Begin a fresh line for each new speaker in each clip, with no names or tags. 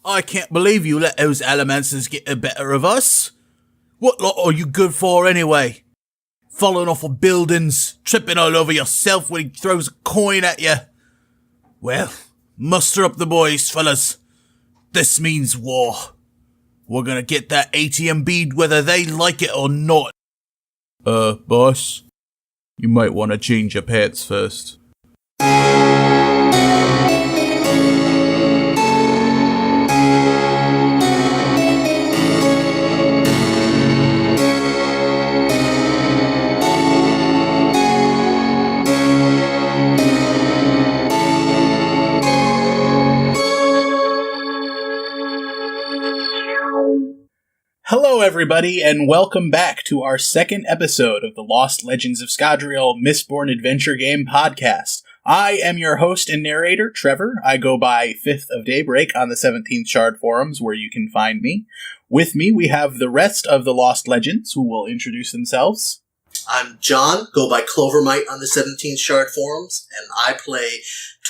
I can't believe you let those Alamancers get the better of us. What lot are you good for anyway? Falling off of buildings, tripping all over yourself when he throws a coin at you. Well, muster up the boys, fellas. This means war. We're gonna get that ATM bead whether they like it or not. Boss, you might want to change your pants first. Hello, everybody, and welcome back to our second episode of the Lost Legends of Scadrial Mistborn Adventure Game podcast. I am your host and narrator, Trevor. I go by 5th of Daybreak on the 17th Shard forums, where you can find me. With me, we have the rest of the Lost Legends, who will introduce themselves.
I'm John, go by Clovermite on the 17th Shard forums, and I play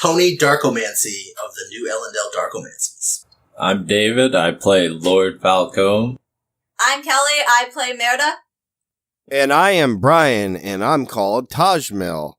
Tony Darkomancy of the New Ellendale Darkomancies.
I'm David, I play Lord Falcom.
I'm Kelly, I play Merda.
And I am Brian, and I'm called Tajmil.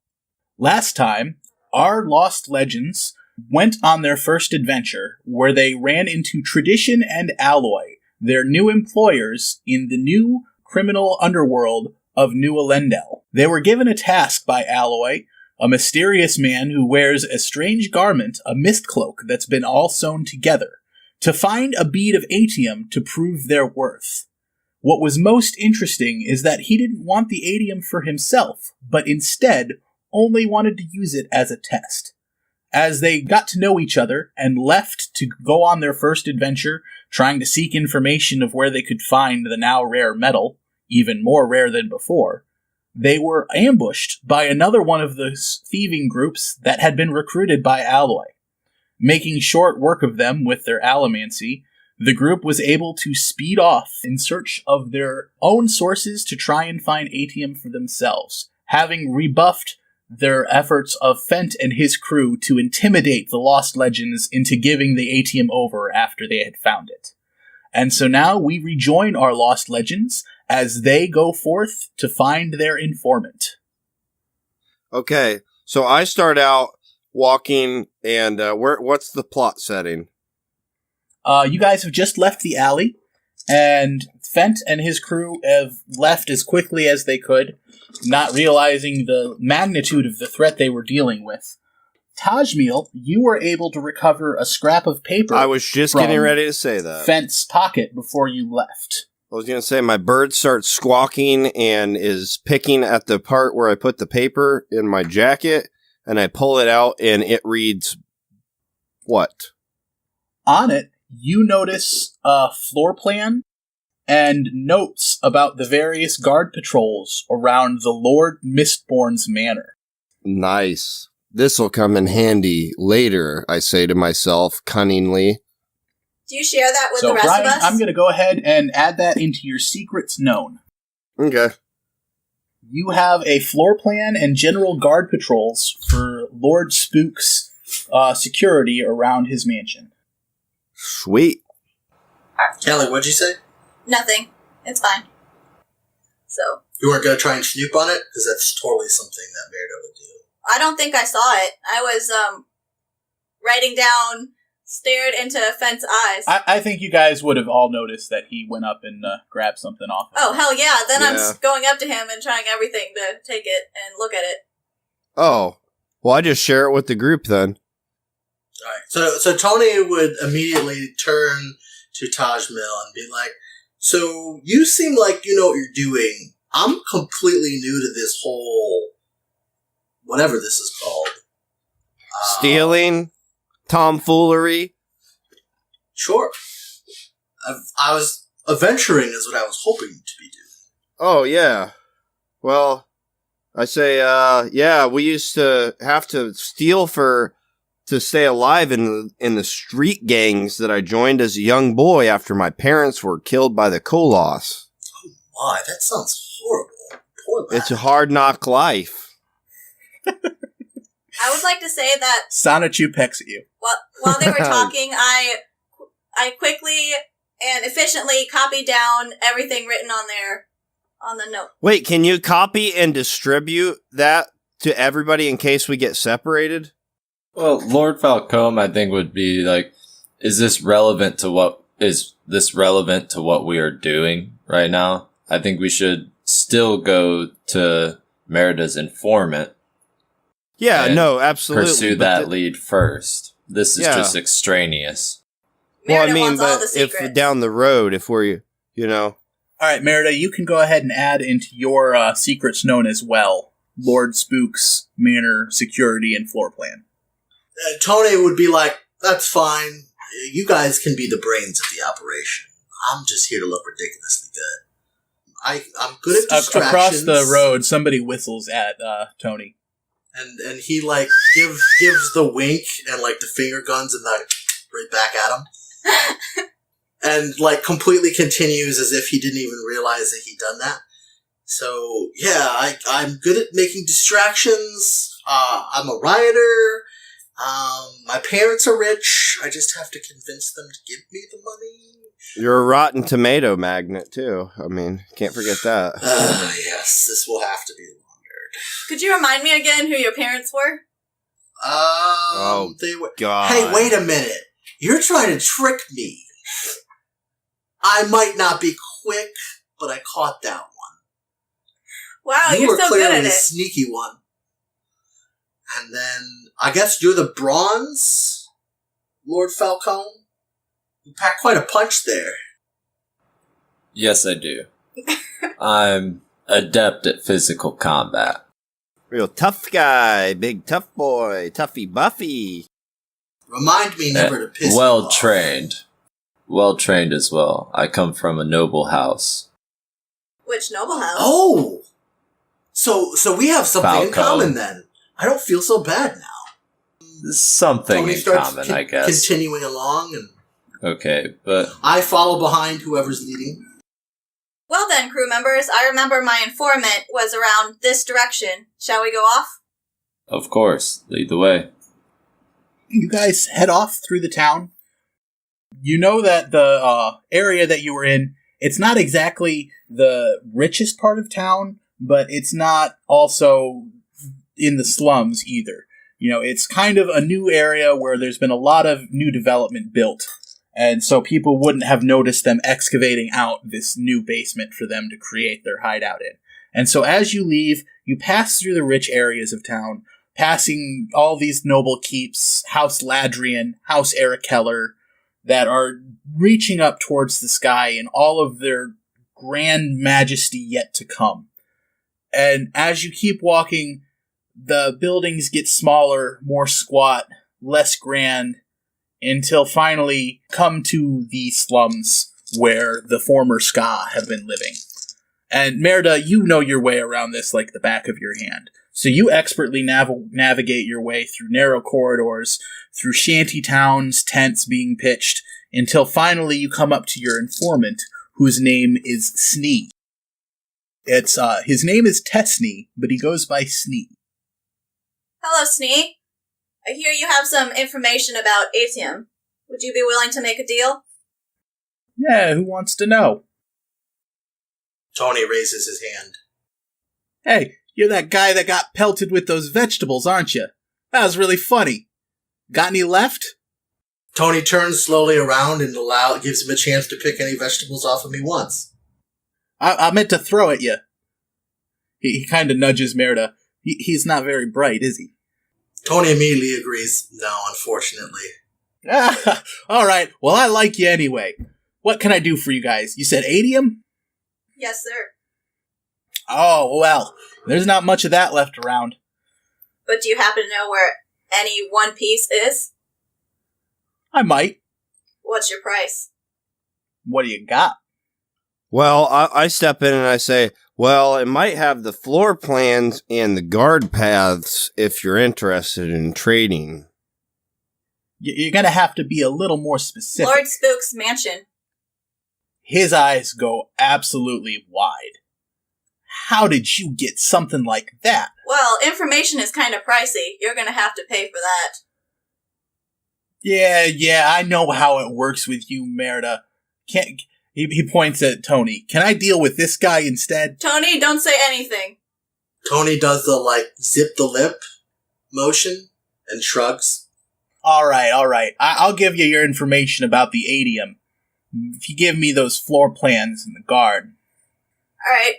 Last time, our Lost Legends went on their first adventure, where they ran into Tradition and Alloy, their new employers in the new criminal underworld of New Ellendale. They were given a task by Alloy, a mysterious man who wears a strange garment, a mist cloak that's been all sewn together, to find a bead of atium to prove their worth. What was most interesting is that he didn't want the atium for himself, but instead only wanted to use it as a test. As they got to know each other and left to go on their first adventure, trying to seek information of where they could find the now rare metal, even more rare than before, they were ambushed by another one of the thieving groups that had been recruited by Alloy. Making short work of them with their allomancy, the group was able to speed off in search of their own sources to try and find atium for themselves, having rebuffed their efforts of Fent and his crew to intimidate the Lost Legends into giving the atium over after they had found it. And so now we rejoin our Lost Legends as they go forth to find their informant.
Okay, so I start out walking, and what's the plot setting?
You guys have just left the alley, and Fent and his crew have left as quickly as they could, not realizing the magnitude of the threat they were dealing with. Tajmil, you were able to recover a scrap of paper.
I was just getting ready to say that.
Fent's pocket before you left.
I was going to say my bird starts squawking and is picking at the part where I put the paper in my jacket, and I pull it out, and it reads, what?
On it, you notice a floor plan and notes about the various guard patrols around the Lord Mistborn's manor.
Nice. This'll come in handy later, I say to myself, cunningly.
Do you share that with
so,
the rest
Brian,
of us?
I'm going to go ahead and add that into your secrets known.
Okay.
You have a floor plan and general guard patrols for Lord Spook's security around his mansion.
Sweet.
Kelly, what'd you say?
Nothing. It's fine. So.
You weren't going to try and snoop on it? Because that's totally something that Merda would do.
I don't think I saw it. I was, writing down, stared into Fent's eyes.
I think you guys would have all noticed that he went up and grabbed something off of
Oh, hell yeah. Then
Yeah.
I'm going up to him and trying everything to take it and look at it.
Oh. Well, I just share it with the group then.
Alright, so Tony would immediately turn to Tajmil and be like, so you seem like you know what you're doing. I'm completely new to this whole, whatever this is called.
Stealing? Tomfoolery?
Sure. I was adventuring is what I was hoping to be doing.
Oh, yeah. Well, I say, yeah, we used to have to steal to stay alive in the street gangs that I joined as a young boy after my parents were killed by the Koloss.
Oh my, that sounds horrible. Poor lad.
It's a hard knock life.
I would like to say that
Sonichu pecks at you.
while they were talking, I I quickly and efficiently copy down everything written on there on the note.
Wait, can you copy and distribute that to everybody in case we get separated?
Well, Lord Falcom, I think, would be like, is this relevant to what we are doing right now? I think we should still go to Merida's informant.
Yeah, no, absolutely.
Pursue that lead first. This is just extraneous.
Well,
Merida
I mean,
wants all
but
the
if
secrets.
down the road, if we're,
All right, Merida, you can go ahead and add into your secrets known as well, Lord Spook's manor, security, and floor plan.
Tony would be like, that's fine. You guys can be the brains of the operation. I'm just here to look ridiculously good. I'm good at distractions.
Across the road, somebody whistles at Tony.
And he, like, gives the wink and, like, the finger guns and, like, right back at him. And, like, completely continues as if he didn't even realize that he'd done that. So, yeah, I'm good at making distractions. I'm a rioter. My parents are rich. I just have to convince them to give me the money.
you're a rotten tomato magnet, too. I mean, can't forget that.
Yes, this will have to be laundered.
Could you remind me again who your parents were?
They were.
God.
Hey, wait a minute. You're trying to trick me. I might not be quick, but I caught that one.
Wow,
You
you're
were
so good
clearly
at
the
it.
sneaky one. And then, I guess you're the bronze, Lord Falcom? You packed quite a punch there.
Yes, I do. I'm adept at physical combat.
Real tough guy, big tough boy, toughy Buffy.
Remind me never to piss you
Well
off.
trained. Well trained as well. I come from a noble house.
Which noble house?
Oh! So we have something in
Falcom.
common then. I don't feel so bad now.
Something
Tony
in
starts
common, I guess.
continuing along, and
Okay, but
I follow behind whoever's leading.
Well then, crew members, I remember my informant was around this direction. Shall we go off?
of course, lead the way.
You guys head off through the town. You know that the area that you were in, it's not exactly the richest part of town, but it's not also in the slums either. You know, it's kind of a new area where there's been a lot of new development built. And so people wouldn't have noticed them excavating out this new basement for them to create their hideout in. And so as you leave, you pass through the rich areas of town, passing all these noble keeps, House Ladrian, House Arakeller, that are reaching up towards the sky in all of their grand majesty yet to come. And as you keep walking, the buildings get smaller, more squat, less grand, until finally come to the slums where the former Ska have been living. And Merda, you know your way around this like the back of your hand. So you expertly navigate your way through narrow corridors, through shanty towns, tents being pitched, until finally you come up to your informant, whose name is Snee. His name is Tesney, but he goes by Snee.
Hello, Snee. I hear you have some information about Atium. Would you be willing to make a deal?
Yeah, who wants to know?
Tony raises his hand.
Hey, you're that guy that got pelted with those vegetables, aren't you? That was really funny. Got any left?
Tony turns slowly around and gives him a chance to pick any vegetables off of me once.
I meant to throw at you. He kind of nudges Merda. He's not very bright, is he?
Tony immediately agrees, no, unfortunately.
All right, well, I like you anyway. What can I do for you guys? You said adium?
Yes, sir.
Oh, well, there's not much of that left around.
But do you happen to know where any one piece is?
I might.
What's your price?
What do you got?
Well, I step in and I say, well, it might have the floor plans and the guard paths if you're interested in trading.
You're going to have to be a little more specific.
Lord Spook's mansion.
His eyes go absolutely wide. How did you get something like that?
Well, information is kind of pricey. You're going to have to pay for that.
Yeah, I know how it works with you, Merda. Can't... He points at Tony. Can I deal with this guy instead?
Tony, don't say anything.
Tony does the, zip the lip motion and shrugs.
All right. I'll give you your information about the adium. If you give me those floor plans and the guard.
All right.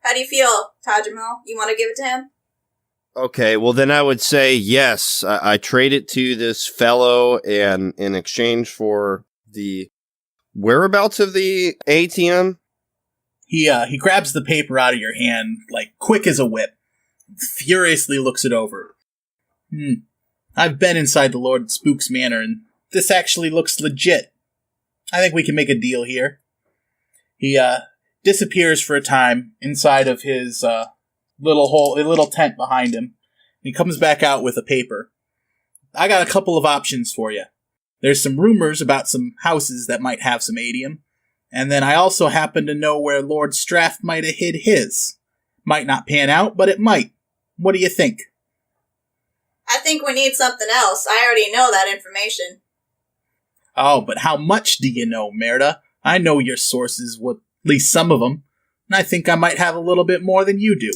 How do you feel, Tajmil? You want to give it to him?
Okay, well then I would say yes. I trade it to this fellow, and in exchange for the whereabouts of the ATM.
He grabs the paper out of your hand, quick as a whip. Furiously looks it over. I've been inside the Lord Spook's manor, and this actually looks legit. I think we can make a deal here. He disappears for a time inside of his little tent behind him. He comes back out with a paper. I got a couple of options for you. There's some rumors about some houses that might have some adium, and then I also happen to know where Lord Straff might have hid his. Might not pan out, but it might. What do you think?
I think we need something else. I already know that information.
Oh, but how much do you know, Merda? I know your sources, at least some of them, and I think I might have a little bit more than you do.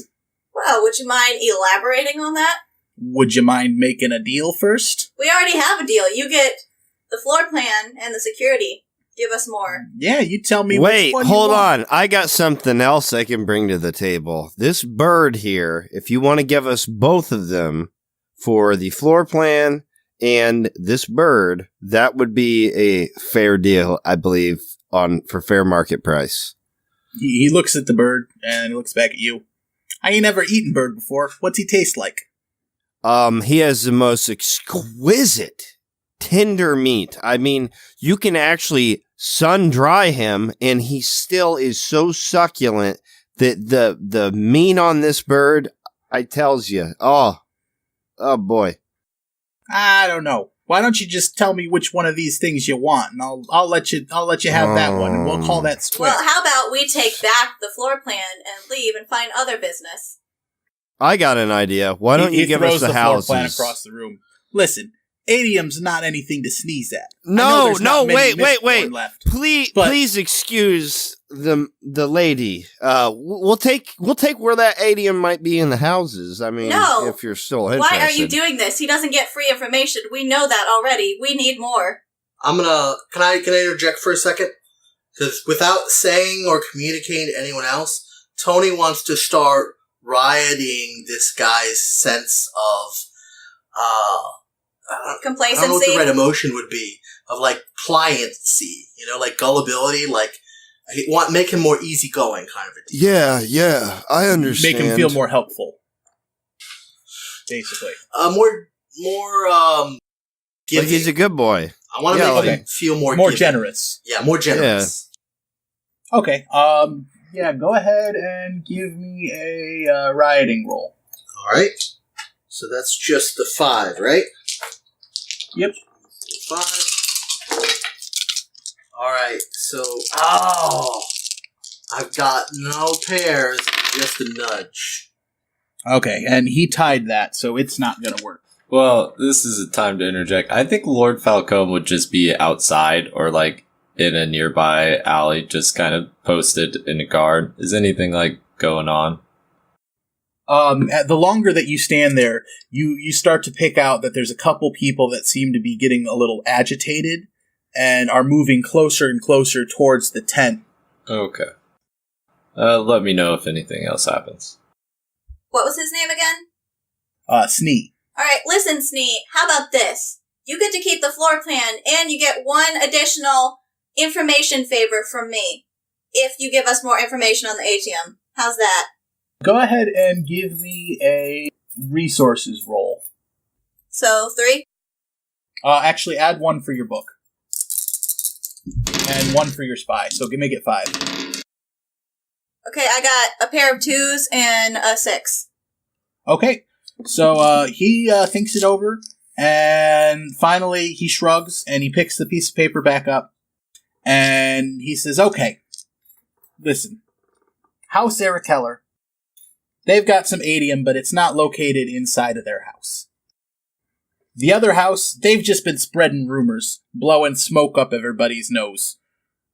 Well, would you mind elaborating on that?
Would you mind making a deal first?
We already have a deal. You get the floor plan and the security. Give us more.
Yeah, you tell me.
Wait,
which one
hold
you want.
on. I got something else I can bring to the table. This bird here, if you want to give us both of them for the floor plan and this bird, that would be a fair deal, I believe, for fair market price.
He looks at the bird and he looks back at you. I ain't never eaten bird before. What's he taste like?
He has the most exquisite tender meat. I mean, you can actually sun dry him and he still is so succulent that the meat on this bird, I tells you, oh boy.
I don't know. Why don't you just tell me which one of these things you want, and I'll let you have that one, and we'll call that square.
Well, how about we take back the floor plan and leave and find other business?
I got an idea. Why don't you give us the houses?
Floor plan across the room. Listen, adium's not anything to sneeze at.
No, wait.
Left,
Please excuse the lady. We'll take where that adium might be in the houses. I mean,
no.
If you're still interested.
Why are you doing this? He doesn't get free information. We know that already. We need more.
Can I interject for a second? Because without saying or communicating to anyone else, Tony wants to start rioting this guy's sense of
complacency.
I don't know what the right emotion would be, of pliancy, gullibility, make him more easygoing kind of a deal.
Yeah, I understand.
Make him feel more helpful, basically.
More giving.
Like he's a good boy.
I want to make him feel more giving.
Generous.
Yeah, more generous.
Yeah. Okay. Yeah. Go ahead and give me a rioting roll.
All right. So that's just the 5, right?
Yep.
5. Alright, so... I've got no pairs, just a nudge.
Okay, and he tied that, so it's not gonna work.
Well, this is a time to interject. I think Lord Falcom would just be outside or in a nearby alley, just kind of posted in a guard. Is anything going on?
The longer that you stand there, you start to pick out that there's a couple people that seem to be getting a little agitated and are moving closer and closer towards the tent.
Okay. Let me know if anything else happens.
What was his name again?
Snee.
Alright, listen, Snee, how about this? You get to keep the floor plan, and you get one additional information favor from me, if you give us more information on the ATM. How's that?
Go ahead and give me a resources roll.
So, 3?
Actually, add 1 for your book. And 1 for your spy, so make it 5.
Okay, I got a pair of 2s and a 6.
Okay, so he thinks it over, and finally he shrugs, and he picks the piece of paper back up, and he says, okay, listen, House Keller. They've got some adium, but it's not located inside of their house. The other house, they've just been spreading rumors, blowing smoke up everybody's nose.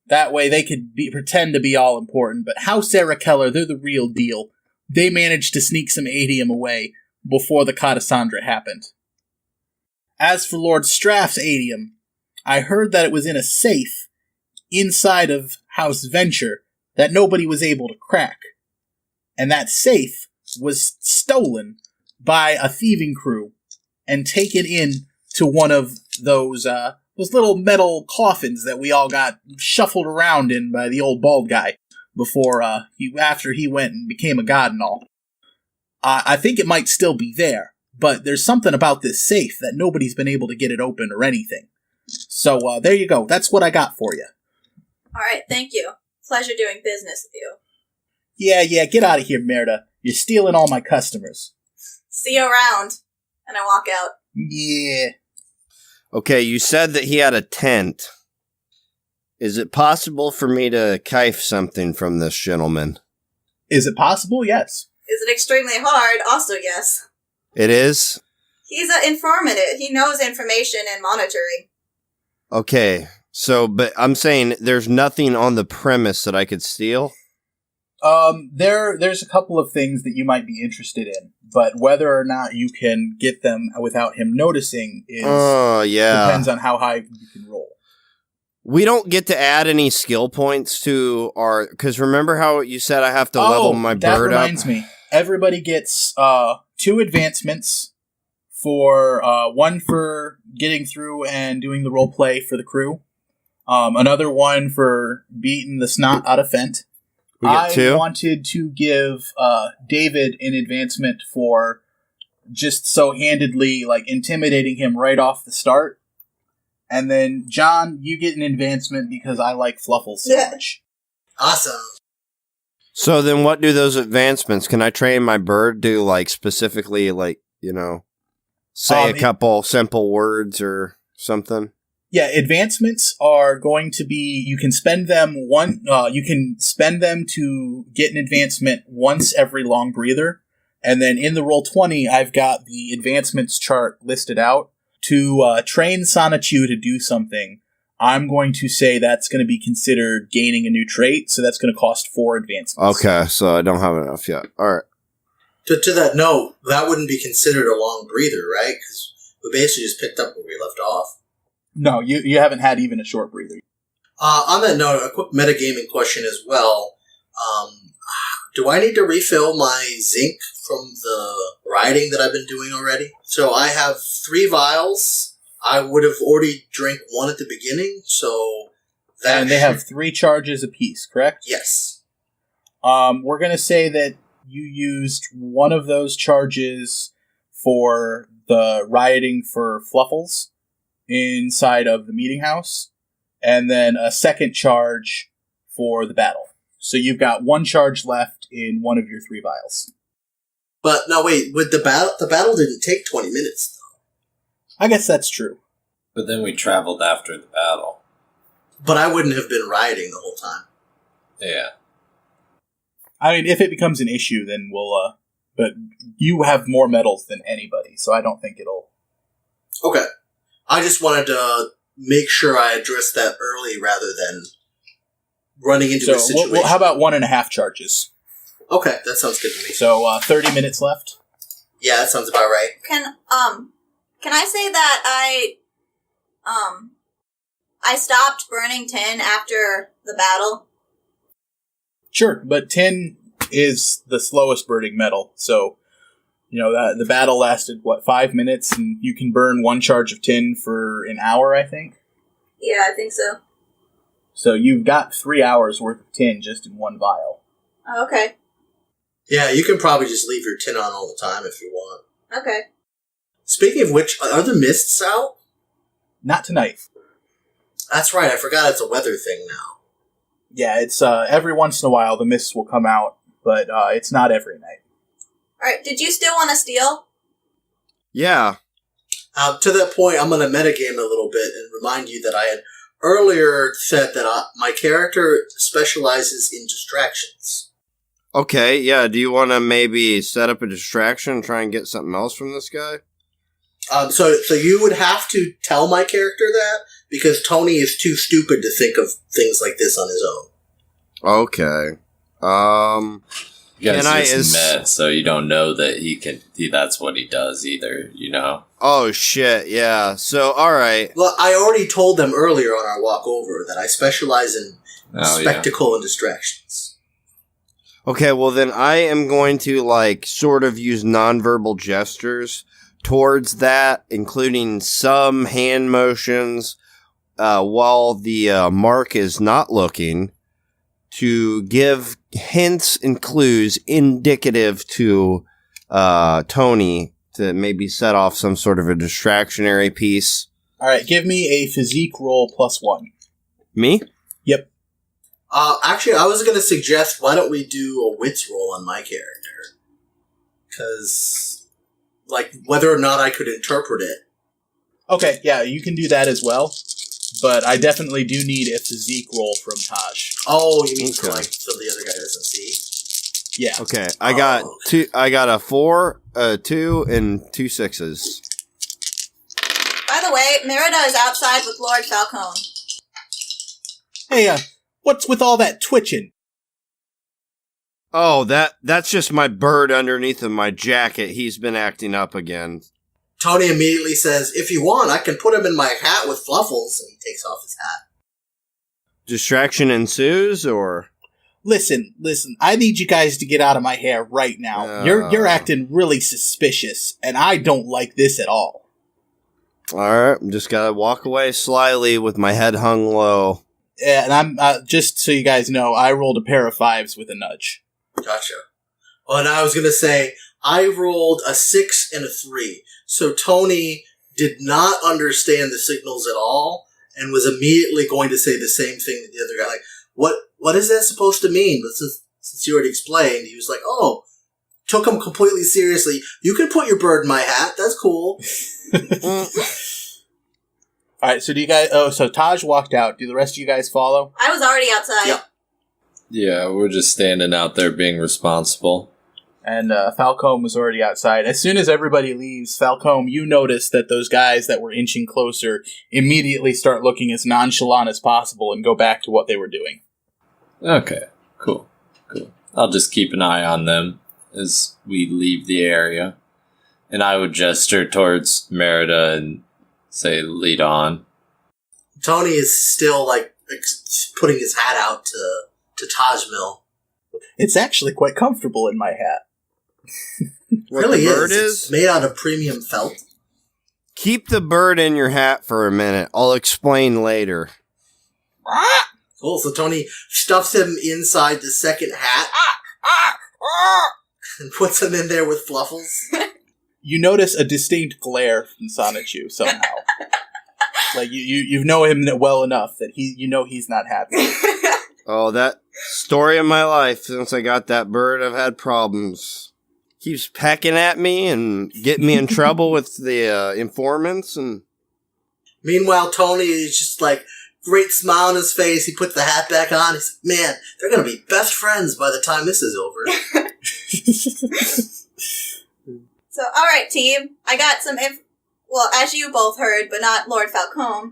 That way they could pretend to be all important, but House Arakeller, they're the real deal. They managed to sneak some adium away before the Cassandra happened. As for Lord Straff's adium, I heard that it was in a safe inside of House Venture that nobody was able to crack. And that safe was stolen by a thieving crew and taken in to one of those little metal coffins that we all got shuffled around in by the old bald guy before after he went and became a god and all. I think it might still be there, but there's something about this safe that nobody's been able to get it open or anything. So there you go. That's what I got for you.
All right, thank you. Pleasure doing business with you.
Yeah, get out of here, Merda. You're stealing all my customers.
See you around. And I walk out.
Yeah.
Okay, you said that he had a tent. Is it possible for me to kife something from this gentleman?
Is it possible? Yes.
Is it extremely hard? Also, yes.
It is?
He's an informant. He knows information and monitoring.
Okay, so, but I'm saying there's nothing on the premise that I could steal?
There's a couple of things that you might be interested in, but whether or not you can get them without him noticing depends on how high you can roll.
We don't get to add any skill points to our, because remember how you said I have to level my bird up?
That reminds me. Everybody gets 2 advancements for one for getting through and doing the role play for the crew. Another one for beating the snot out of Fent.
We get 2?
I wanted to give David an advancement for just so handedly intimidating him right off the start. And then, John, you get an advancement because I like Fluffles so much.
Awesome.
So then what do those advancements? Can I train my bird to specifically say a couple simple words or something?
Yeah, advancements are going to be, you can spend them to get an advancement once every long breather. And then in the Roll20, I've got the advancements chart listed out. To train Sonichu to do something, I'm going to say that's going to be considered gaining a new trait, so that's going to cost 4 advancements.
Okay, so I don't have enough yet. All right.
To that note, that wouldn't be considered a long breather, right? Because we basically just picked up where we left off.
No, you haven't had even a short breather.
On that note, a quick metagaming question as well. Do I need to refill my zinc from the riding that I've been doing already? So I have 3 vials. I would have already drank 1 at the beginning, so that...
And they have 3 charges apiece, correct?
Yes.
We're going to say that you used one of those charges for the rioting for Fluffles inside of the meeting house, and then a second charge for the battle. So you've got 1 charge left in one of your 3 vials.
But, no, wait, with the battle didn't take 20 minutes, though.
I guess that's true.
But then we traveled after the battle.
But I wouldn't have been rioting the whole time.
Yeah.
I mean, if it becomes an issue, then we'll, but you have more medals than anybody, so I don't think it'll...
Okay. I just wanted to make sure I addressed that early rather than running into a situation.
Well, how about 1.5 charges?
Okay, that sounds good to me.
So, 30 minutes left?
Yeah, that sounds about right.
Can I say that I stopped burning tin after the battle?
Sure, but tin is the slowest burning metal, so, the battle lasted, 5 minutes, and you can burn 1 charge of tin for an hour, I think?
Yeah, I think so.
So you've got 3 hours worth of tin just in 1 vial.
Oh, okay.
Yeah, you can probably just leave your tin on all the time if you want.
Okay.
Speaking of which, are the mists out?
Not tonight.
That's right, I forgot it's a weather thing now.
Yeah, it's every once in a while the mists will come out, but it's not every night.
Alright, did you still want to steal?
Yeah.
To that point, I'm going to metagame a little bit and remind you that I had earlier said that my character specializes in distractions.
Okay, yeah. Do you want to maybe set up a distraction and try and get something else from this guy?
So you would have to tell my character that, because Tony is too stupid to think of things like this on his own.
Okay.
You guys just met, so you don't know that that's what he does either, you know?
Oh, shit, yeah. So, alright.
Well, I already told them earlier on our walk over that I specialize in spectacle and distractions.
Okay, well then I am going to, sort of use nonverbal gestures towards that, including some hand motions, while the mark is not looking, to give hints and clues indicative to Tony to maybe set off some sort of a distractionary piece.
Alright, give me a physique roll +1.
Me?
Yep.
Actually, I was going to suggest, why don't we do a wits roll on my character? Because, whether or not I could interpret it.
Okay, yeah, you can do that as well. But I definitely do need a physique roll from Taj.
Oh, you mean so the other guy doesn't see?
Yeah.
Okay, I got two. I got a 4, a 2, and 2 6s.
By the way, Merida is outside with Lord Falcom.
Hey, what's with all that twitching?
Oh, that's just my bird underneath of my jacket. He's been acting up again.
Tony immediately says, if you want, I can put him in my hat with fluffles, and he takes off his hat.
Distraction ensues, or?
Listen, I need you guys to get out of my hair right now. You're acting really suspicious, and I don't like this at all.
Alright, I'm just gotta walk away slyly with my head hung low.
Yeah, and I'm, just so you guys know, I rolled a pair of 5s with a nudge.
Gotcha. Well, and I was gonna say, I rolled a 6 and a 3. So Tony did not understand the signals at all, and was immediately going to say the same thing to the other guy. What is that supposed to mean? But since you already explained, he was like, oh, took him completely seriously. You can put your bird in my hat. That's cool.
Alright, so do you guys... Oh, so Taj walked out. Do the rest of you guys follow?
I was already outside.
Yep.
Yeah, we're just standing out there being responsible.
And Falcom was already outside. As soon as everybody leaves, Falcom, you notice that those guys that were inching closer immediately start looking as nonchalant as possible and go back to what they were doing.
Okay, cool. I'll just keep an eye on them as we leave the area. And I would gesture towards Merida and say, lead on.
Tony is still, putting his hat out to Tajmil.
It's actually quite comfortable in my hat.
What
really
the bird
is. It's made out of premium felt.
Keep the bird in your hat for a minute. I'll explain later.
Cool, so Tony stuffs him inside the second hat and puts him in there with fluffles.
You notice a distinct glare from Sonichu somehow. You know him well enough that he's not happy.
Oh, that story of my life. Since I got that bird, I've had problems. Keeps pecking at me and getting me in trouble with the informants. And
meanwhile, Tony is just great smile on his face. He puts the hat back on. He's like, man, they're going to be best friends by the time this is over.
So, alright, team. I got some well, as you both heard, but not Lord Falcom,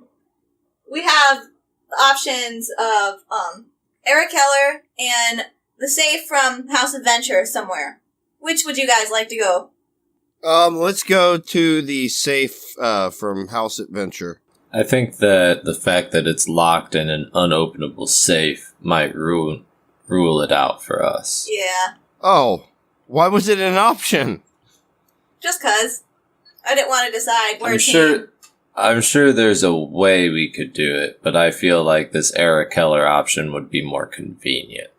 we have the options of Eric Keller and the safe from House Adventure somewhere. Which would you guys like to go?
Let's go to the safe from House Adventure.
I think that the fact that it's locked in an unopenable safe might rule it out for us.
Yeah.
Oh, why was it an option?
Just 'cause. I didn't want to decide where
I'm sure there's a way we could do it, but I feel like this Eric Keller option would be more convenient.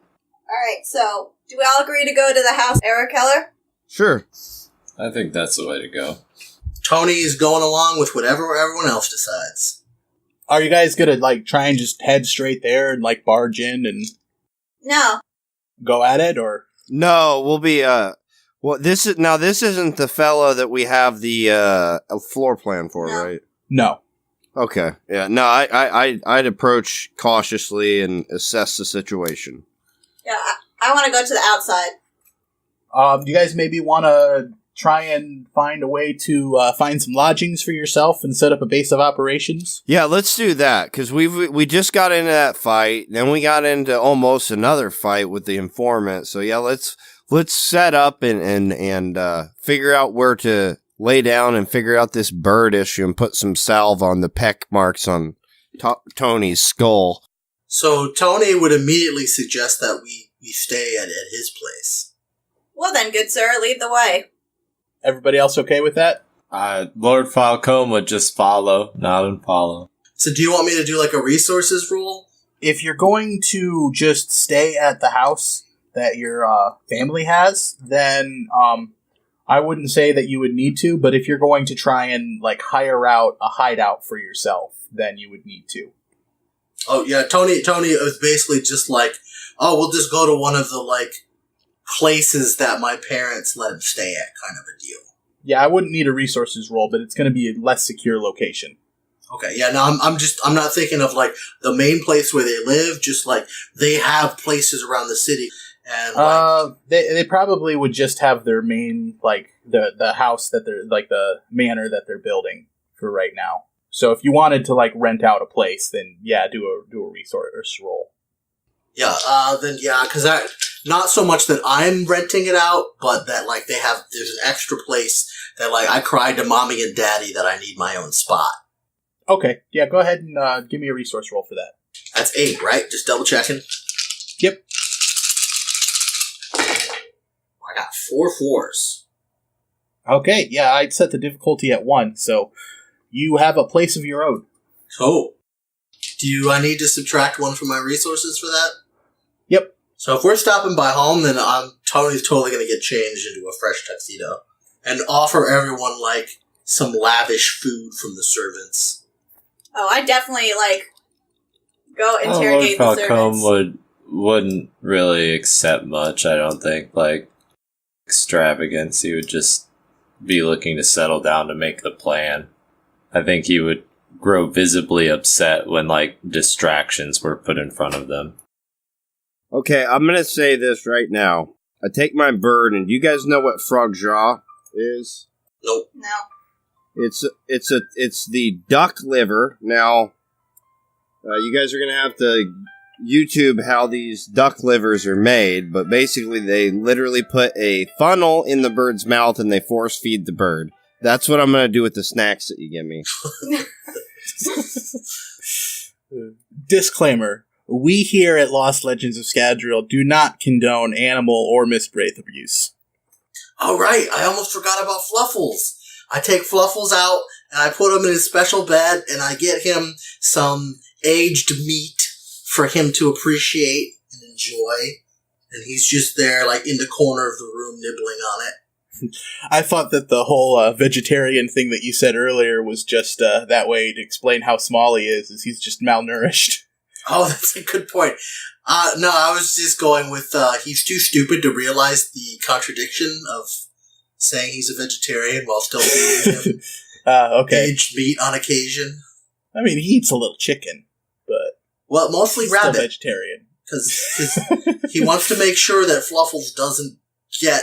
Alright, so, do we all agree to go to the house Eric Keller?
Sure.
I think that's the way to go.
Tony's going along with whatever everyone else decides.
Are you guys gonna, try and just head straight there and, barge in and...
No.
Go at it, or...?
No, we'll be, well, this isn't the fellow that we have the, floor plan for,
No.
right?
No.
Okay. Yeah, no, I'd approach cautiously and assess the situation.
Yeah, I want to go to the outside.
You guys maybe want to try and find a way to find some lodgings for yourself and set up a base of operations?
Yeah, let's do that, because we just got into that fight, then we got into almost another fight with the informant. So yeah, let's set up and figure out where to lay down and figure out this bird issue and put some salve on the peck marks on Tony's skull.
So Tony would immediately suggest that we stay at his place.
Well then, good sir, lead the way.
Everybody else okay with that?
Lord Falcom would just follow, nod and follow.
So do you want me to do like a resources roll?
If you're going to just stay at the house that your family has, then I wouldn't say that you would need to, but if you're going to try and like hire out a hideout for yourself, then you would need to.
Oh yeah, Tony was basically just like, oh, we'll just go to one of the like places that my parents let him stay at, kind of a deal.
Yeah, I wouldn't need a resources roll, but it's going to be a less secure location.
Okay, yeah, no, I'm not thinking of like the main place where they live, just like they have places around the city. And like,
they probably would just have their main, like, the house that they're, like, the manor that they're building for right now. So if you wanted to, like, rent out a place, then, yeah, do a resource roll.
Yeah, then, yeah, because not so much that I'm renting it out, but that, like, there's an extra place that, like, I cried to mommy and daddy that I need my own spot.
Okay, yeah, go ahead and give me a resource roll for that.
That's 8, right? Just double checking.
Yep.
I got 4 4s.
Okay, yeah, I'd set the difficulty at 1, so you have a place of your own.
Oh. Do I need to subtract 1 from my resources for that?
Yep.
So if we're stopping by home, then Tony's totally going to get changed into a fresh tuxedo. And offer everyone, like, some lavish food from the servants.
Oh, I definitely, like, go interrogate the servants.
Falcom wouldn't really accept much, I don't think. Like, extravagance. He would just be looking to settle down to make the plan. I think he would grow visibly upset when, like, distractions were put in front of them.
Okay, I'm gonna say this right now. I take my bird, and do you guys know what frog jaw is?
Nope.
No.
It's the duck liver. Now, you guys are gonna have to YouTube how these duck livers are made, but basically they literally put a funnel in the bird's mouth and they force feed the bird. That's what I'm gonna do with the snacks that you give me.
Disclaimer. We here at Lost Legends of Scadrial do not condone animal or misbreath abuse.
Oh, right. I almost forgot about Fluffles. I take Fluffles out, and I put him in his special bed, and I get him some aged meat for him to appreciate and enjoy. And he's just there, like, in the corner of the room, nibbling on it.
I thought that the whole vegetarian thing that you said earlier was just that way to explain how small he is he's just malnourished.
Oh, that's a good point. No, I was just going with, he's too stupid to realize the contradiction of saying he's a vegetarian while still eating him
okay.
aged meat on occasion.
I mean, he eats a little chicken, but...
Well, mostly
he's
rabbit.
Still vegetarian.
Because he wants to make sure that Fluffles doesn't get...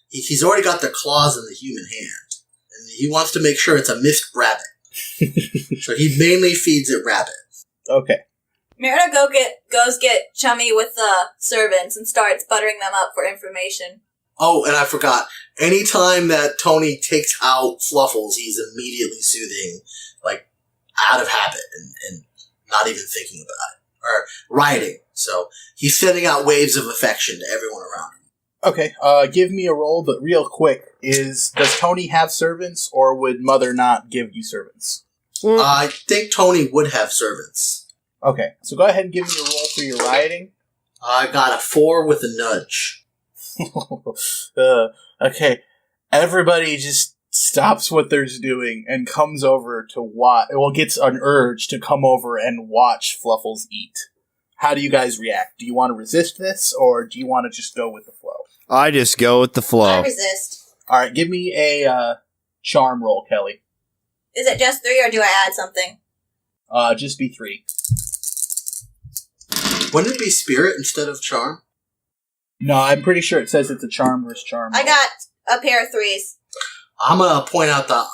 He's already got the claws in the human hand. And he wants to make sure it's a missed rabbit. So he mainly feeds it rabbit.
Okay.
Merida goes get chummy with the servants and starts buttering them up for information.
Oh, and I forgot. Anytime that Tony takes out Fluffles, he's immediately soothing, like, out of habit and not even thinking about it. Or rioting. So he's sending out waves of affection to everyone around him.
Okay, give me a roll, but real quick, does Tony have servants, or would Mother not give you servants?
I think Tony would have servants.
Okay, so go ahead and give me a roll for your rioting.
I got a 4 with a nudge.
Okay, everybody just stops what they're doing and comes over to watch. Well, gets an urge to come over and watch Fluffles eat. How do you guys react? Do you want to resist this, or do you want to just go with the flow?
I just go with the flow.
I resist.
Alright, give me a charm roll, Kelly.
Is it just 3, or do I add something?
Just be 3.
Wouldn't it be spirit instead of charm?
No, I'm pretty sure it says it's a charm versus charm.
I got a pair of threes.
I'm gonna point out the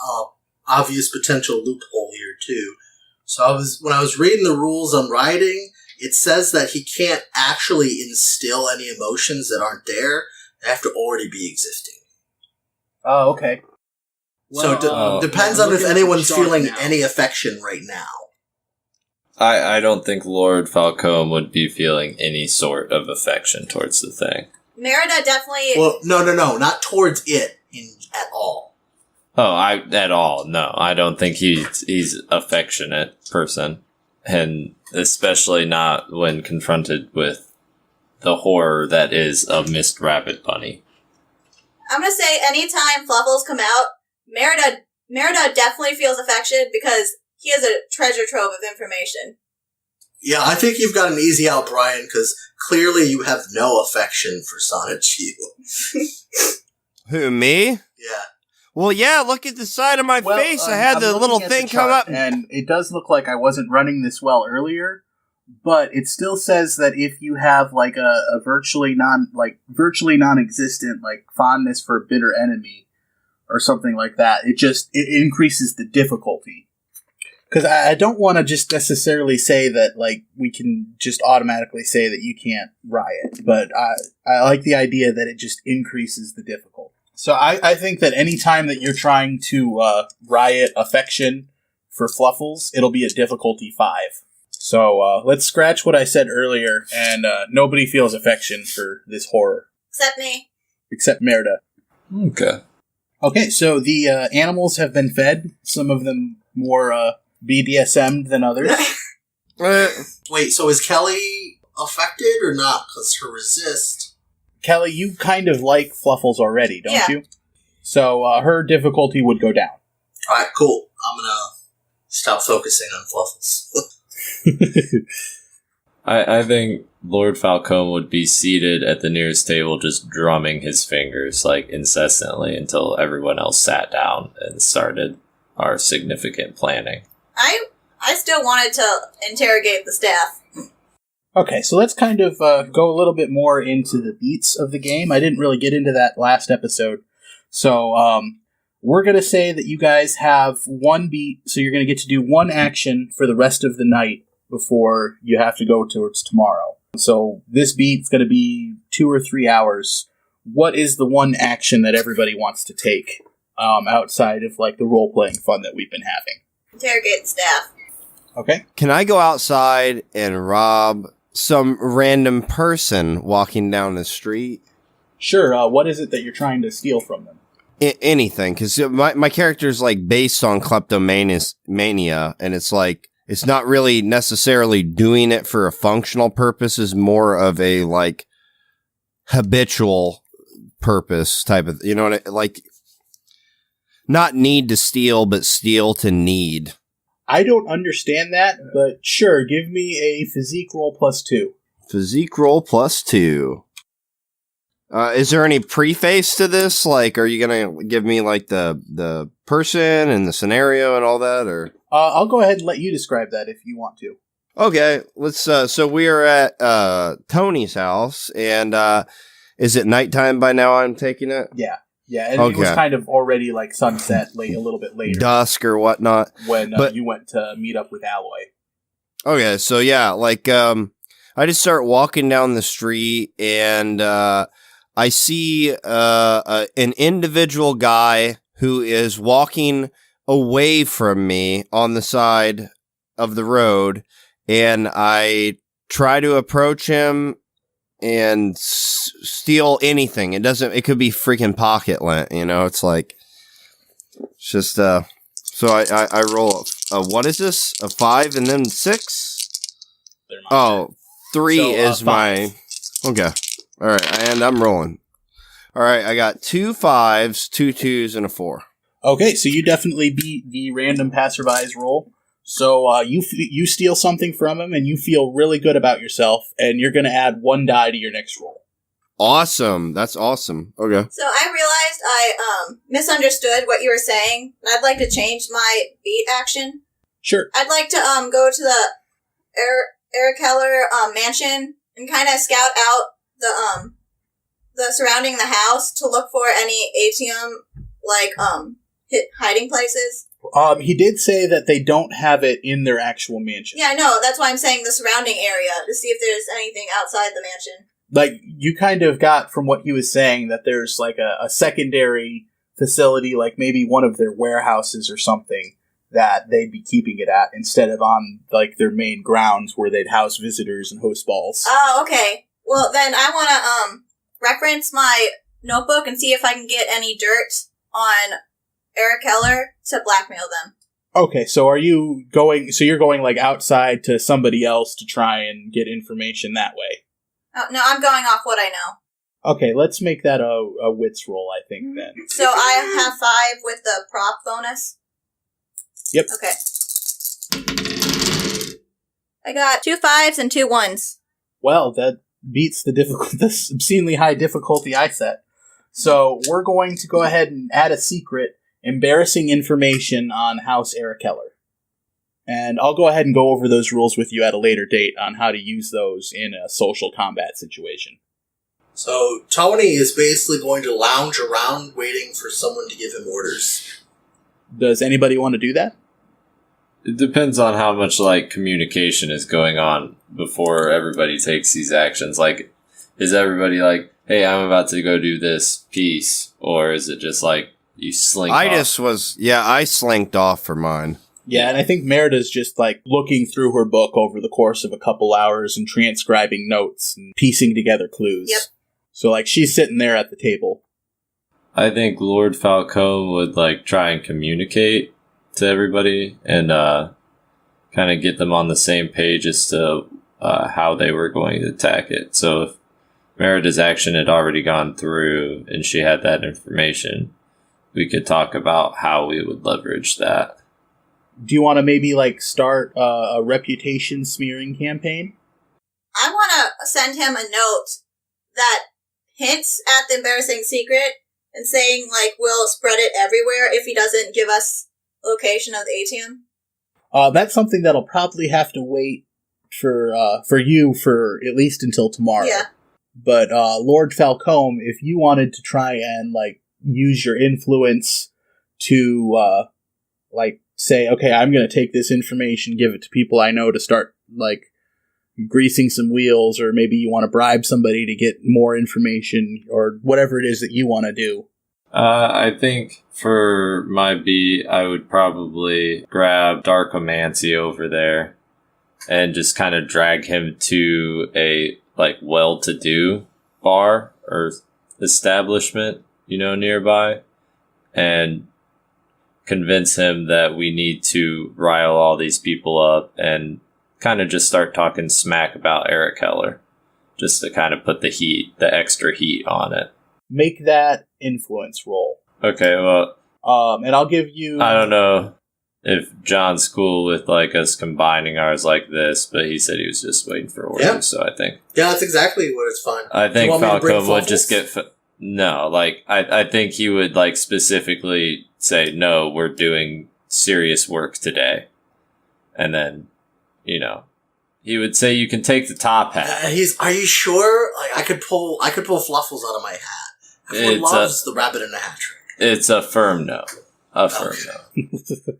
obvious potential loophole here too. So when I was reading the rules I'm writing, it says that he can't actually instill any emotions that aren't there. They have to already be existing.
Oh, okay.
So
Well,
it depends
I'm
on if
looking at the
anyone's
chart
feeling
now.
any affection right now.
I don't think Lord Falcom would be feeling any sort of affection towards the thing.
Merida definitely...
Well, no, not towards it at all.
Oh, at all. No, I don't think he's affectionate person. And especially not when confronted with the horror that is a missed rabbit bunny.
I'm gonna say anytime Fluffles come out, Merida definitely feels affection because he has a treasure trove of information.
Yeah, I think you've got an easy out, Brian, because clearly you have no affection for Sonichu.
Who, me?
Yeah.
Well, yeah, look at the side of my face. I had
I'm
the
looking
little
at
thing
the
come
chart,
up.
and it does look like I wasn't running this well earlier, but it still says that if you have like a virtually non-existent like fondness for a bitter enemy or something like that, it increases the difficulty. Because I don't want to just necessarily say that like we can just automatically say that you can't riot, but I like the idea that it just increases the difficulty. So I think that any time that you're trying to riot affection for Fluffles, it'll be a difficulty 5. So let's scratch what I said earlier, and nobody feels affection for this horror.
Except me.
Except Merda.
Okay.
Okay, so the animals have been fed, some of them more BDSM'd than others.
Wait, so is Kelly affected or not? Because her resist...
Kelly, you kind of like Fluffles already, don't
Yeah.
you? So her difficulty would go down.
Alright, cool. I'm gonna stop focusing on Fluffles.
I think Lord Falcom would be seated at the nearest table just drumming his fingers like incessantly until everyone else sat down and started our significant planning.
I still wanted to interrogate the staff.
Okay, so let's kind of go a little bit more into the beats of the game. I didn't really get into that last episode. So we're going to say that you guys have one beat, so you're going to get to do one action for the rest of the night before you have to go towards tomorrow. So this beat's going to be 2 or 3 hours. What is the one action that everybody wants to take outside of like the role-playing fun that we've been having?
Interrogate the staff.
Okay.
Can I go outside and rob some random person walking down the street?
Sure, what is it that you're trying to steal from them?
Anything, because my character's like based on kleptomania, and it's like it's not really necessarily doing it for a functional purpose, is more of a like habitual purpose type of, you know what like not need to steal, but steal to need.
I don't understand that, but sure, give me a physique roll +2.
Physique roll +2. Is there any preface to this? Like, are you gonna give me like the person and the scenario and all that, or?
I'll go ahead and let you describe that if you want to.
Okay, let's. So we are at Tony's house, and is it nighttime by now? I'm taking it.
Yeah, and it was kind of already like sunset, a little bit later,
dusk or whatnot,
when you went to meet up with Alloy.
Okay, so yeah, like I just start walking down the street, and I see an individual guy who is walking away from me on the side of the road, and I try to approach him and steal anything. It could be freaking pocket lint, you know? It's like, it's just, so I roll what is this? A 5 and then 6? Oh, 3
So,
is
5.
my, okay. All right, and I'm rolling. All right, I got 2 5s, 2 2s, and a 4.
Okay, so you definitely beat the random passerby's roll. So you steal something from him, and you feel really good about yourself, and you're going to add 1 die to your next roll.
Awesome, that's awesome. Okay.
So I realized I misunderstood what you were saying, and I'd like to change my beat action.
Sure.
I'd like to go to the Merda-Kelly mansion and kind of scout out the surrounding the house to look for any ATM, hiding places?
He did say that they don't have it in their actual mansion.
Yeah, I know. That's why I'm saying the surrounding area, to see if there's anything outside the mansion.
Like, you kind of got from what he was saying that there's, like, a secondary facility, like maybe one of their warehouses or something, that they'd be keeping it at, instead of on, like, their main grounds where they'd house visitors and host balls.
Oh, okay. Well, then I want to, reference my notebook and see if I can get any dirt on Eric Keller to blackmail them.
Okay, so you're going, like, outside to somebody else to try and get information that way?
Oh, no, I'm going off what I know.
Okay, let's make that a wits roll, I think, then.
So I have 5 with the prop bonus?
Yep.
Okay. I got 2 5s and 2 1s.
Well, that beats the obscenely high difficulty I set. So we're going to go ahead and add a secret, embarrassing information on House Eric Keller. And I'll go ahead and go over those rules with you at a later date on how to use those in a social combat situation.
So Tony is basically going to lounge around waiting for someone to give him orders.
Does anybody want to do that?
It depends on how much, like, communication is going on before everybody takes these actions. Like, is everybody like, hey, I'm about to go do this piece? Or is it just like, you slink off?
I slinked off for mine.
Yeah, and I think Merida's just, like, looking through her book over the course of a couple hours and transcribing notes and piecing together clues.
Yep.
So, like, she's sitting there at the table.
I think Lord Falcom would, like, try and communicate to everybody and kind of get them on the same page as to how they were going to attack it. So if Merida's action had already gone through and she had that information, we could talk about how we would leverage that.
Do you want to maybe, like, start a reputation smearing campaign?
I want to send him a note that hints at the embarrassing secret and saying, like, we'll spread it everywhere if he doesn't give us the location of the ATM.
That's something that'll probably have to wait for you for at least until tomorrow.
Yeah.
But Lord Falcom, if you wanted to try and, like, use your influence to say, okay, I'm going to take this information, give it to people I know to start, like, greasing some wheels, or maybe you want to bribe somebody to get more information, or whatever it is that you want to do.
I think for my beat, I would probably grab Darkomancy over there and just kind of drag him to a, like, well-to-do bar or establishment, nearby, and convince him that we need to rile all these people up and kind of just start talking smack about Eric Keller, just to kind of put the extra heat on it.
Make that influence roll.
Okay, well,
and I'll give you...
I don't know if John's cool with, like, us combining ours like this, but he said he was just waiting for orders,
Yeah.
So I think...
Yeah, that's exactly what it's fine.
I think Falcom would just
Fluffles?
get... No, like, I think he would, like, specifically say, no, we're doing serious work today. And then, he would say you can take the top hat.
Are you sure? Like, I could pull Fluffles out of my hat. Everyone loves the rabbit in a hat trick.
It's a firm no. A firm no.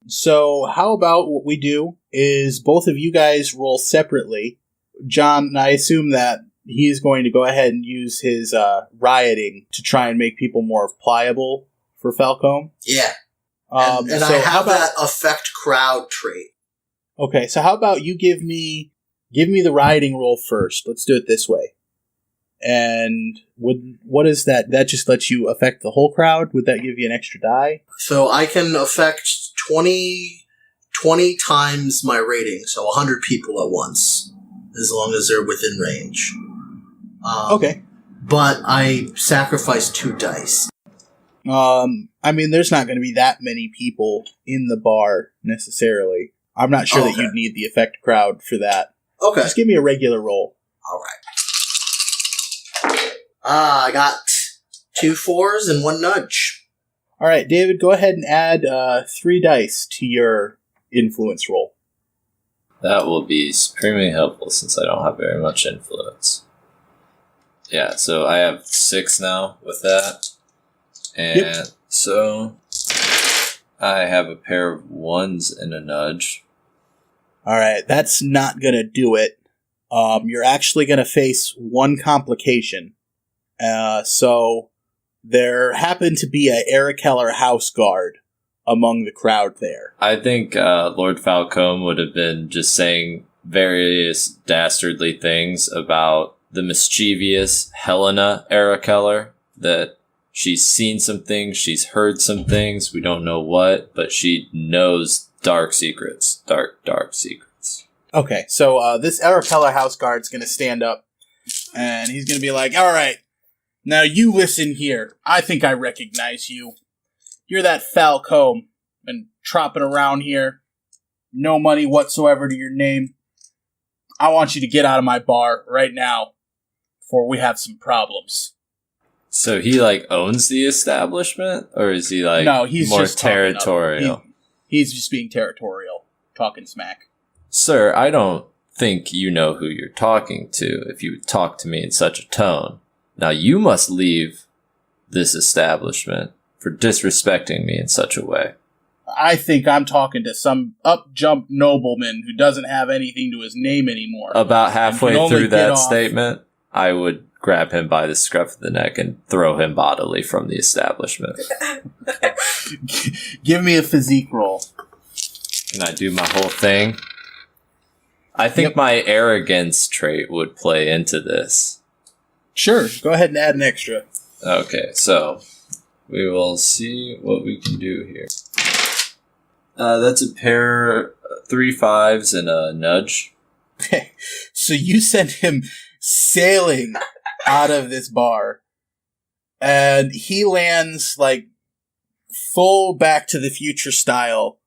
So, how about what we do is both of you guys roll separately. John, I assume that he's going to go ahead and use his rioting to try and make people more pliable for Falcom.
Yeah. And
so
I have that affect crowd trait.
Okay, so how about you give me the rioting roll first. Let's do it this way. And what is that? That just lets you affect the whole crowd? Would that give you an extra die?
So I can affect 20 times my rating, so 100 people at once, as long as they're within range.
Okay.
But I sacrifice 2 dice.
I mean, there's not going to be that many people in the bar, necessarily. I'm not sure that you'd need the effect crowd for that.
Okay.
Just give me a regular roll.
All right. I got 2 4s and 1 nudge.
All right, David, go ahead and add 3 dice to your influence roll.
That will be supremely helpful since I don't have very much influence. Yeah, so I have 6 now with that. And so I have a pair of 1s and a nudge.
Alright, that's not gonna do it. You're actually gonna face one complication. So there happened to be a Arakeller house guard among the crowd there.
I think Lord Falcom would have been just saying various dastardly things about the mischievous Helena Arakeller, that she's seen some things, she's heard some things, we don't know what, but she knows dark secrets. Dark secrets.
Okay, so this Arakeller house guard's gonna stand up, and he's gonna be like, alright, now you listen here. I think I recognize you. You're that Falcom, been tropping around here. No money whatsoever to your name. I want you to get out of my bar right now, before we have some problems.
So he, owns the establishment? Or is he,
no, he's
more
just
territorial?
He's just being territorial, talking smack.
Sir, I don't think you know who you're talking to if you would talk to me in such a tone. Now you must leave this establishment for disrespecting me in such a way.
I think I'm talking to some up-jump nobleman who doesn't have anything to his name anymore.
About halfway through that statement, I would grab him by the scruff of the neck and throw him bodily from the establishment.
Give me a physique roll.
Can I do my whole thing? I think my arrogance trait would play into this.
Sure, go ahead and add an extra.
Okay, so we will see what we can do here. That's a pair, 3 5s and a nudge.
So you send him sailing out of this bar, and he lands full Back to the Future style,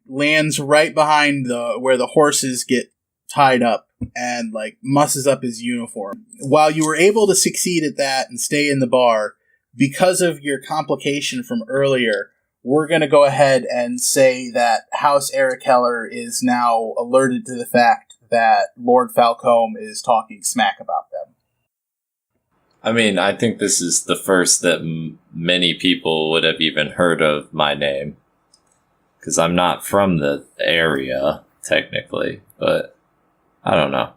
lands right behind where the horses get tied up, and musses up his uniform. While you were able to succeed at that and stay in the bar, because of your complication from earlier, we're going to go ahead and say that House Arakeller is now alerted to the fact that Lord Falcom is talking smack about them.
I mean, I think this is the first that many people would have even heard of my name. Because I'm not from the area, technically, but I don't know.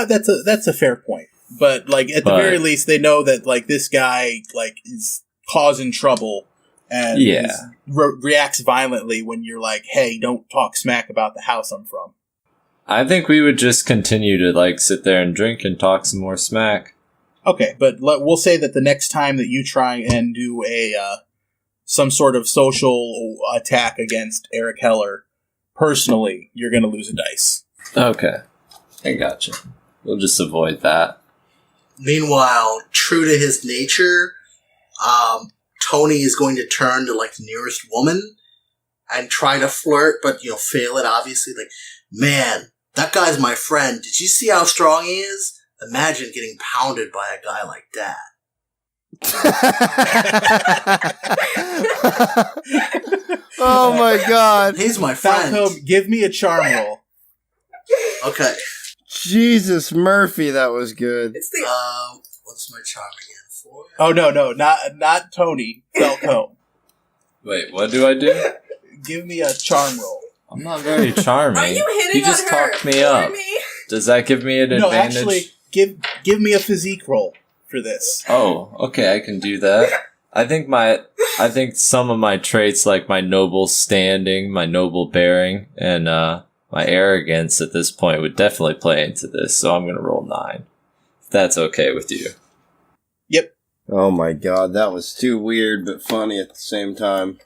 That's a fair point. But at the very least, they know that this guy is causing trouble and reacts violently when you're hey, don't talk smack about the house I'm from.
I think we would just continue to sit there and drink and talk some more smack.
Okay, but we'll say that the next time that you try and do some sort of social attack against Arakeller, personally, you're going to lose a dice.
Okay, I gotcha. We'll just avoid that.
Meanwhile, true to his nature, Tony is going to turn to the nearest woman and try to flirt, but fail it obviously. Man, that guy's my friend. Did you see how strong he is? Imagine getting pounded by a guy like that.
Oh my god.
He's my friend.
Falcom, give me a charm roll.
Okay.
Jesus Murphy, that was good.
It's the
what's my charm again for?
Oh no, not Tony. Falcom.
Wait, what do I do?
Give me a charm roll.
I'm not very charming.
Are you hitting
He just
on her?
talked me up. Does that give me an advantage?
No, actually, give me a physique roll for this.
Oh, okay, I can do that. I think some of my traits, like my noble standing, my noble bearing, and my arrogance at this point would definitely play into this, so I'm gonna roll 9. If that's okay with you.
Yep.
Oh my god, that was too weird but funny at the same time.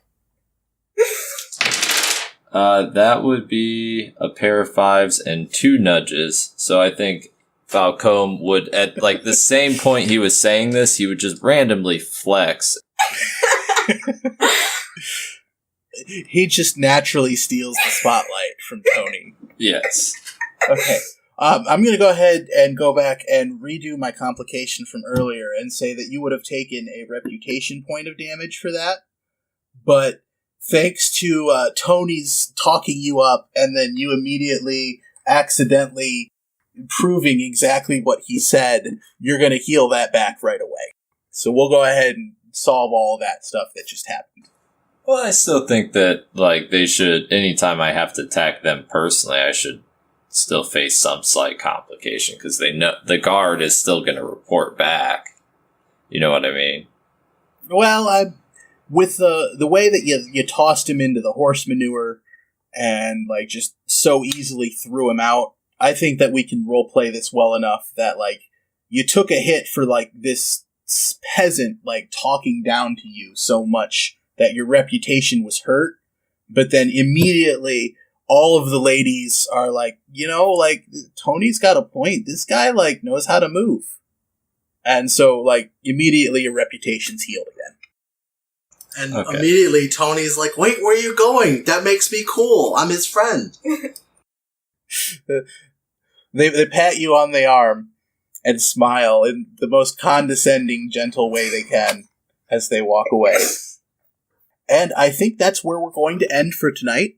That would be a pair of 5s and 2 nudges, so I think Falcom would, at the same point he was saying this, he would just randomly flex.
He just naturally steals the spotlight from Tony.
Yes.
Okay. I'm going to go ahead and go back and redo my complication from earlier and say that you would have taken a reputation point of damage for that. But thanks to Tony's talking you up and then you immediately accidentally proving exactly what he said, you're going to heal that back right away. So we'll go ahead and solve all that stuff that just happened.
Well, I still think that, like, they should, anytime I have to attack them personally, I should still face some slight complication, because they know the guard is still going to report back. You know what I mean?
Well, with the way that you tossed him into the horse manure and, like, just so easily threw him out, I think that we can roleplay this well enough that, like, you took a hit for, like, this peasant, like, talking down to you so much that your reputation was hurt, but then immediately all of the ladies are like, you know, like, Tony's got a point. This guy, like, knows how to move. And so, like, immediately your reputation's healed again.
And immediately Tony's like, wait, where are you going? That makes me cool. I'm his friend.
They pat you on the arm and smile in the most condescending, gentle way they can as they walk away. And I think that's where we're going to end for tonight.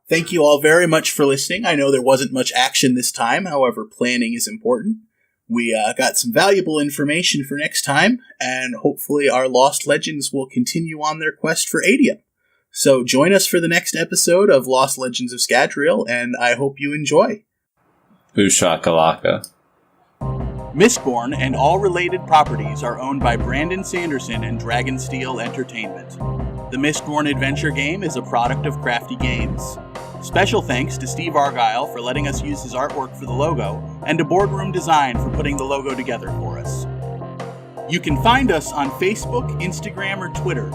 Thank you all very much for listening. I know there wasn't much action this time, however, planning is important. We got some valuable information for next time, and hopefully our Lost Legends will continue on their quest for Adium. So join us for the next episode of Lost Legends of Scadrial, and I hope you enjoy.
Ushakalaka.
Mistborn and all related properties are owned by Brandon Sanderson and Dragonsteel Entertainment. The Mistborn adventure game is a product of Crafty Games. Special thanks to Steve Argyle for letting us use his artwork for the logo, and to Boardroom Design for putting the logo together for us. You can find us on Facebook, Instagram, or Twitter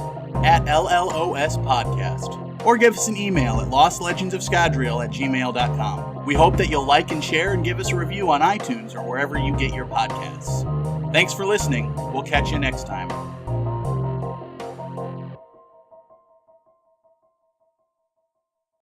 at LLOS Podcast, or give us an email at lostlegendsofscadrial@gmail.com. We hope that you'll like and share and give us a review on iTunes or wherever you get your podcasts. Thanks for listening. We'll catch you next time.